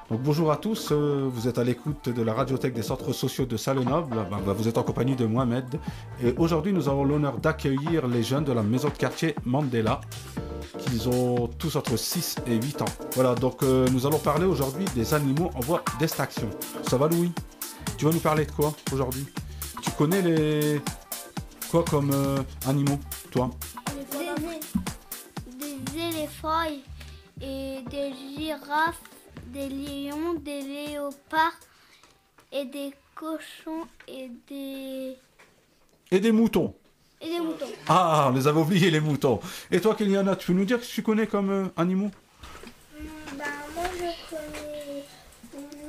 Donc bonjour à tous, vous êtes à l'écoute de la radiothèque des centres sociaux de Salenoble. Vous êtes en compagnie de Mohamed. Et aujourd'hui, nous avons l'honneur d'accueillir les jeunes de la maison de quartier Mandela, qui ont tous entre 6 et 8 ans. Voilà, donc nous allons parler aujourd'hui des animaux en voie d'extinction. Ça va Louis? Tu vas nous parler de quoi aujourd'hui? Tu connais les... quoi comme animaux, toi? Des éléphants et des girafes, des lions, des léopards et des cochons et des... Et des moutons. Et des moutons. Ah, on les avait oubliés les moutons. Et toi, Kéliana, tu peux nous dire ce que tu connais comme animaux? Moi je connais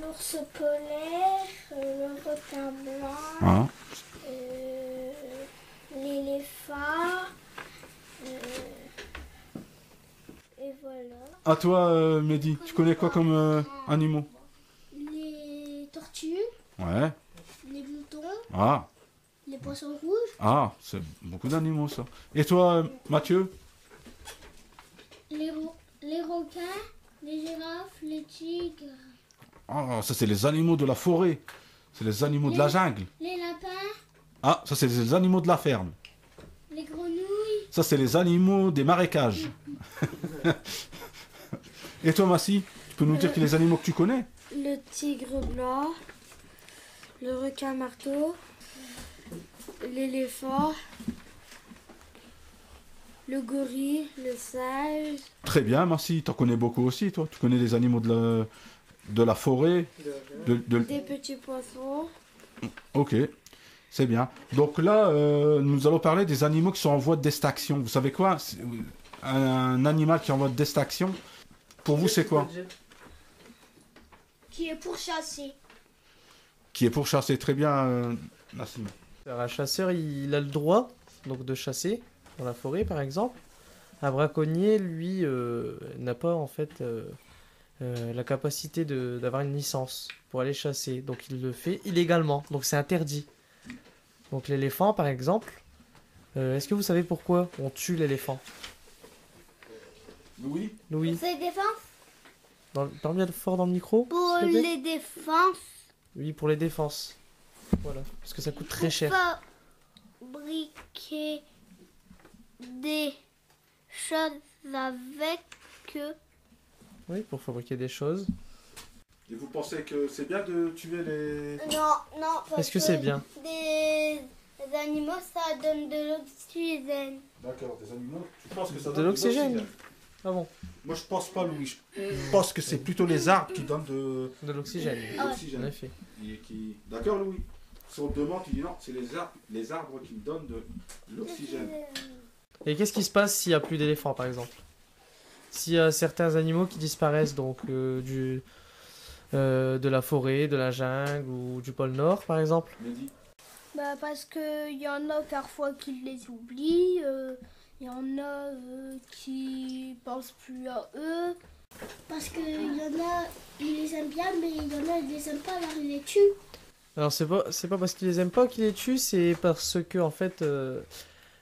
l'ours polaire, le requin blanc, Ah. l'éléphant, et voilà. À toi, Mehdi, tu connais quoi comme animaux? Les tortues, Ouais. les moutons, Ah. les poissons rouges, Ah, c'est beaucoup d'animaux ça. Et toi, Mathieu? les requins, les girafes, les tigres, Ah, ça c'est les animaux de la forêt. C'est les animaux de la jungle. les lapins, Ah, ça c'est les animaux de la ferme. les grenouilles. Ça c'est les animaux des marécages. Et toi, Massi, tu peux nous dire que les animaux que tu connais? Le tigre blanc, le requin marteau, l'éléphant, le gorille, le singe. Très bien, Massi, t'en connais beaucoup aussi, toi. Tu connais les animaux de la forêt. Des petits poissons. Ok, c'est bien. Donc là, nous allons parler des animaux qui sont en voie d'extinction. Vous savez quoi? Un animal qui est en voie d'extinction, pour vous, c'est quoi? Qui est pourchassé. Qui est pourchassé. Très bien, Nassim. Un chasseur, il a le droit donc de chasser dans la forêt, par exemple. Un braconnier, lui, n'a pas en fait la capacité d'avoir une licence pour aller chasser. Donc il le fait illégalement. Donc c'est interdit. Donc l'éléphant, par exemple, est-ce que vous savez pourquoi on tue l'éléphant? Louis? Louis, C'est défense. parle bien fort dans le micro. Pour s'il te plaît. les défenses. Oui, pour les défenses. Voilà, parce que ça coûte très cher. Fabriquer des choses avec eux. Oui, pour fabriquer des choses. Et vous pensez que c'est bien de tuer les... Non. parce Est-ce que c'est bien? Des animaux, ça donne de l'oxygène. D'accord, des animaux. Tu penses que ça De donne l'oxygène. Ah bon? Moi, je pense pas, Louis. Je pense que c'est plutôt les arbres qui donnent de De l'oxygène. Ah ouais. En l'oxygène. effet. D'accord, Louis? Si on te demande, tu dis non, c'est les arbres qui donnent de l'oxygène. Et qu'est-ce qui se passe s'il n'y a plus d'éléphants, par exemple? S'il y a certains animaux qui disparaissent, donc de la forêt, de la jungle ou du pôle Nord, par exemple? Mehdi? Parce qu'il y en a parfois qui les oublient, il y en a qui pensent plus à eux. Parce qu'il y en a, ils les aiment bien, mais il y en a, ils les aiment pas, alors ils les tuent. Alors c'est pas parce qu'ils les aiment pas qu'ils les tuent, c'est parce que en fait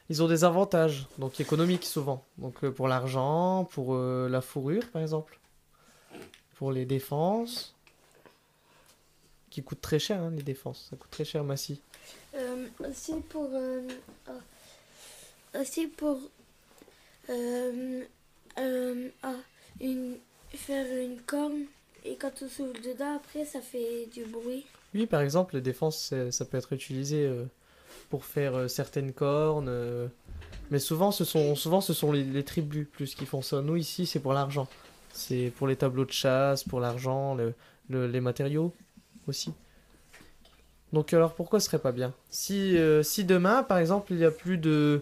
ils ont des avantages, donc économiques souvent. Donc pour l'argent, pour la fourrure par exemple, pour les défenses, qui coûtent très cher, hein, les défenses, ça coûte très cher, Massy. Aussi pour faire une corne, et quand on souffle dedans, après ça fait du bruit. Oui, par exemple, les défenses, ça peut être utilisé pour faire certaines cornes. Mais souvent, ce sont les tribus plus qui font ça. Nous, ici, c'est pour l'argent. C'est pour les tableaux de chasse, pour l'argent, les matériaux aussi. Donc, alors, pourquoi ce serait pas bien? Si demain, par exemple, il y a plus de...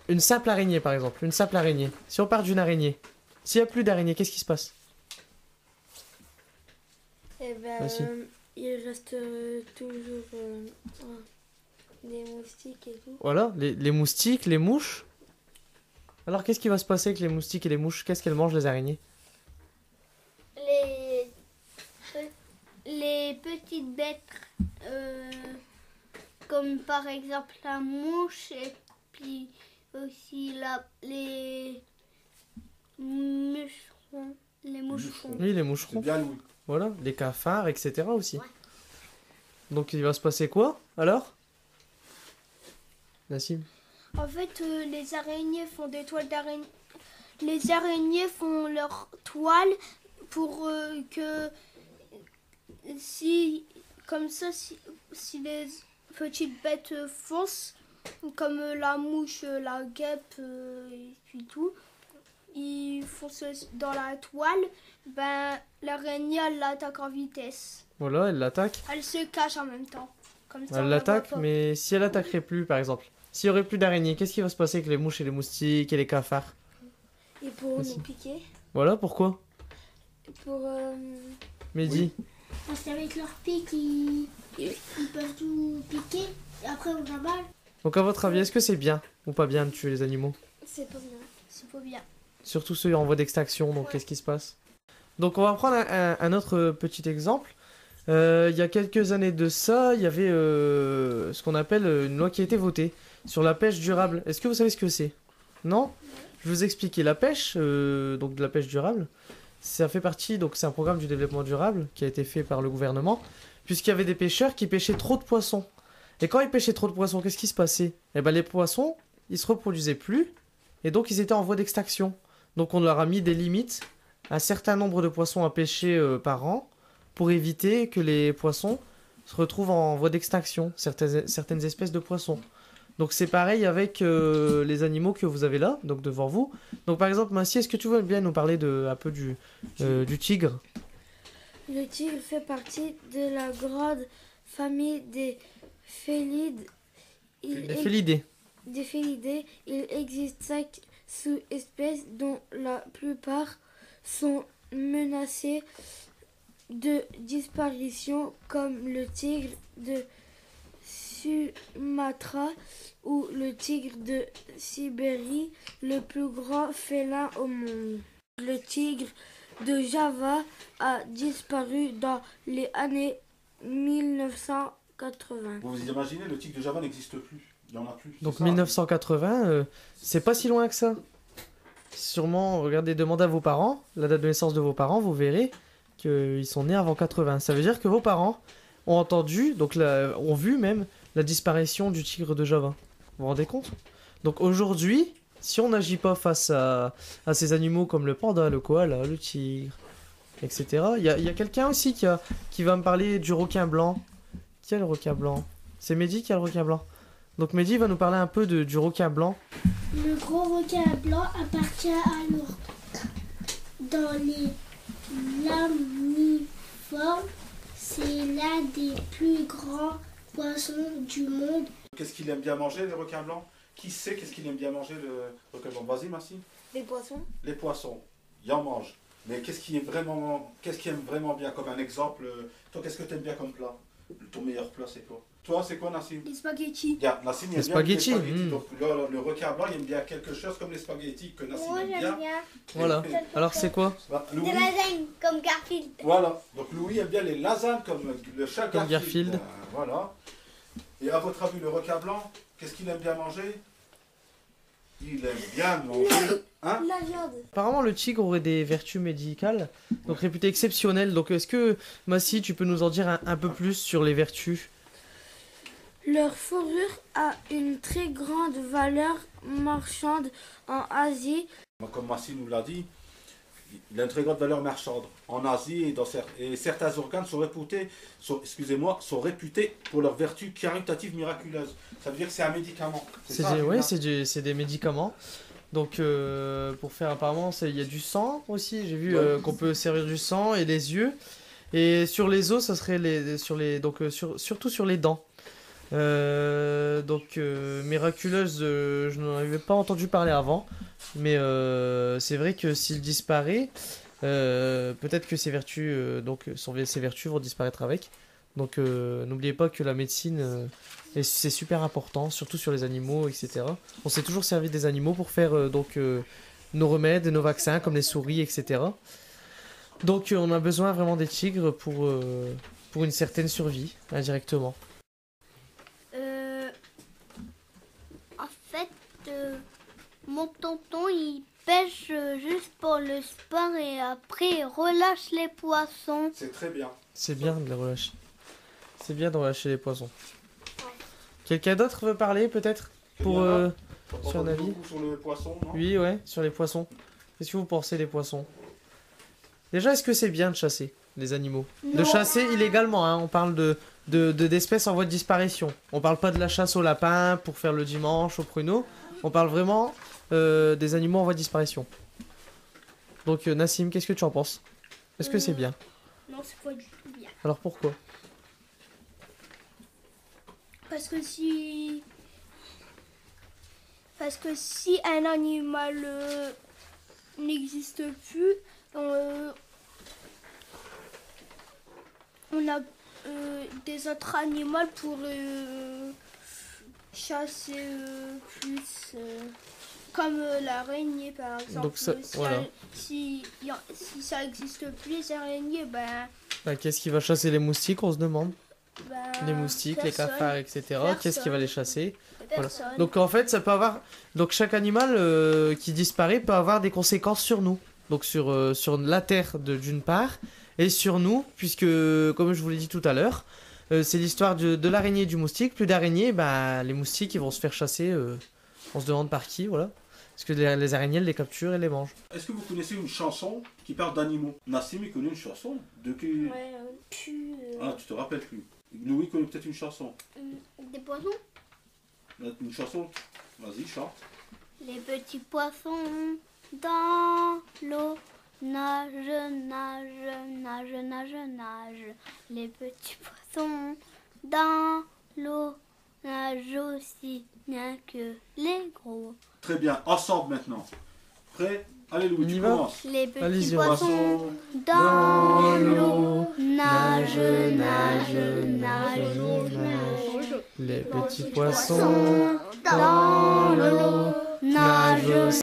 une simple araignée, par exemple. Une simple araignée. Si on part d'une araignée, s'il n'y a plus d'araignée, qu'est-ce qui se passe? Eh ben, Merci. il reste toujours des moustiques et tout. Voilà, les moustiques, les mouches. Alors, qu'est-ce qui va se passer avec les moustiques et les mouches? Qu'est-ce qu'elles mangent, les araignées? Les petites bêtes, comme par exemple la mouche, et puis aussi les mouches moucherons. Oui, les C'est moucherons. bien Louis. Voilà, les cafards, etc. aussi. Ouais. Donc il va se passer quoi alors? Nassim? En fait, les araignées font des toiles d'araignée. Les araignées font leurs toiles pour que si, comme ça, si les petites bêtes foncent, comme la mouche, la guêpe et puis tout, ils foncent dans la toile, ben l'araignée elle l'attaque en vitesse. Voilà, elle l'attaque. Elle se cache en même temps. Comme ça, on Elle la l'attaque, voit pas. mais si elle attaquerait plus, par exemple, s'il y aurait plus d'araignées, qu'est-ce qui va se passer avec les mouches et les moustiques et les cafards? Et pour Aussi. nous piquer. Voilà, pourquoi? Pour, Mehdi? Parce qu'avec leur pic, ils peuvent tout piquer. Et après, on a mal. Donc à votre avis, est-ce que c'est bien ou pas bien de tuer les animaux? C'est pas bien. C'est pas bien. Surtout ceux en voie d'extinction, donc Ouais. qu'est-ce qui se passe? Donc on va prendre un autre petit exemple. Il y a quelques années de ça, il y avait ce qu'on appelle une loi qui a été votée sur la pêche durable. Est-ce que vous savez ce que c'est? Non? Je vais vous expliquer. La pêche, donc de la pêche durable, ça fait partie, donc c'est un programme du développement durable qui a été fait par le gouvernement, puisqu'il y avait des pêcheurs qui pêchaient trop de poissons. Et quand ils pêchaient trop de poissons, qu'est-ce qui se passait? Eh ben les poissons, ils se reproduisaient plus, et donc ils étaient en voie d'extinction. Donc on leur a mis des limites, un certain nombre de poissons à pêcher par an, pour éviter que les poissons se retrouvent en voie d'extinction, certaines espèces de poissons. Donc c'est pareil avec les animaux que vous avez là, donc devant vous. Donc par exemple, Massi, est-ce que tu veux bien nous parler un peu du tigre? Le tigre fait partie de la grande famille des félides. Des félidés. Des félidés. Il existe 5 sous-espèces dont la plupart sont menacées de disparition, comme le tigre de Sumatra ou le tigre de Sibérie, le plus grand félin au monde. Le tigre de Java a disparu dans les années 1980. Vous vous imaginez, le tigre de Java n'existe plus. Il n'y en a plus. Donc c'est ça. 1980, c'est pas si loin que ça. Sûrement, regardez, demandez à vos parents, la date de naissance de vos parents, vous verrez qu'ils sont nés avant 80. Ça veut dire que vos parents ont entendu, donc ont vu même, la disparition du tigre de Java. Vous vous rendez compte? Donc aujourd'hui, si on n'agit pas face à ces animaux comme le panda, le koala, le tigre, etc. Il y a quelqu'un aussi qui va me parler du requin blanc. Qui a le requin blanc? C'est Mehdi qui a le requin blanc. Donc Mehdi va nous parler un peu du requin blanc. Le gros requin blanc appartient à l'ordre. Dans les lamniformes, c'est l'un des plus grands poissons du monde. Qu'est-ce qu'il aime bien manger, le requin blanc? Qui sait qu'est-ce qu'il aime bien manger, le requin blanc? Vas-y, Massi. Les poissons. Les poissons, il en mange. Mais qu'est-ce qu'il aime vraiment bien comme un exemple? Toi, qu'est-ce que tu aimes bien comme plat? Ton meilleur plat, c'est quoi? Toi, c'est quoi, Nassim? Les spaghettis. Regarde, Nassim, il aime Les bien spaghettis, les spaghettis. mm. Donc, le requin blanc, il aime bien quelque chose comme les spaghettis que Nassim Moi, aime j'aime bien. bien. Voilà. Alors c'est quoi? Bah, Louis, Des lasagnes comme Garfield. voilà. Donc Louis aime bien les lasagnes comme le chat Comme Garfield. Voilà. Et à votre avis, le requin blanc, qu'est-ce qu'il aime bien manger? Il aime bien manger. Hein? La viande. Apparemment, le tigre aurait des vertus médicales, donc réputées exceptionnelles. Donc, est-ce que, Massi, tu peux nous en dire un peu plus sur les vertus? Leur fourrure a une très grande valeur marchande en Asie. Comme Massi nous l'a dit, il a une très grande valeur marchande en Asie et certains organes sont réputés pour leurs vertus caritatives miraculeuses. Ça veut dire que c'est un médicament. Ouais, c'est des médicaments. Donc, pour faire apparemment, il y a du sang aussi. J'ai vu Ouais. qu'on peut servir du sang et les yeux. Et sur les os, ça serait surtout sur les dents. Miraculeuse, je n'en avais pas entendu parler avant. Mais c'est vrai que s'il disparaît, peut-être que ses vertus, ses vertus vont disparaître avec. Donc n'oubliez pas que la médecine, c'est super important, surtout sur les animaux, etc. On s'est toujours servi des animaux pour faire nos remèdes, nos vaccins, comme les souris, etc. Donc on a besoin vraiment des tigres pour une certaine survie, indirectement. En fait, Mon tonton, il pêche juste pour le sport et après il relâche les poissons. C'est très bien. C'est bien de les relâcher. C'est bien de relâcher les poissons. Quelqu'un d'autre veut parler peut-être pour sur un avis Sur le poisson, non? Oui, ouais, sur les poissons. Qu'est-ce que vous pensez des poissons? Déjà, est-ce que c'est bien de chasser les animaux? De Non. chasser illégalement, hein. On parle d'espèces en voie de disparition. On parle pas de la chasse au lapin pour faire le dimanche, au pruneau. On parle vraiment des animaux en voie de disparition. Donc Nassim, qu'est-ce que tu en penses? Est-ce que c'est bien? Non, c'est pas du tout bien. Alors pourquoi? Parce que si un animal n'existe plus, on a des autres animaux pour chasser plus, comme l'araignée par exemple. Donc ça, voilà. Si ça n'existe plus, les araignées, Bah, qu'est-ce qui va chasser les moustiques, on se demande? ben, Les moustiques, les personne. cafards, etc. Qu'est-ce qui va les chasser? Voilà. Personne. Donc en fait, ça peut avoir. Donc chaque animal qui disparaît peut avoir des conséquences sur nous. Donc sur la Terre d'une part et sur nous, puisque comme je vous l'ai dit tout à l'heure, c'est l'histoire de l'araignée et du moustique. Plus d'araignées, bah, les moustiques ils vont se faire chasser. On se demande par qui, voilà. Parce que les araignées elles les capturent et les mangent. Est-ce que vous connaissez une chanson qui parle d'animaux? Nassim, il connaît une chanson de qui? Ouais, Ah, tu te rappelles plus. Louis connaît peut-être une chanson. des poissons. Une chanson? Vas-y, chante. Les petits poissons dans l'eau nagent, nagent, nagent, nagent, nagent. Les petits poissons dans l'eau nagent aussi bien que les gros. Très bien, ensemble maintenant. Prêt? Allez Louis, On y tu va? commences. Les petits Allez-y, poissons dans l'eau nagent, nagent, nagent, nagent. Les petits poissons Dans l'eau nagent.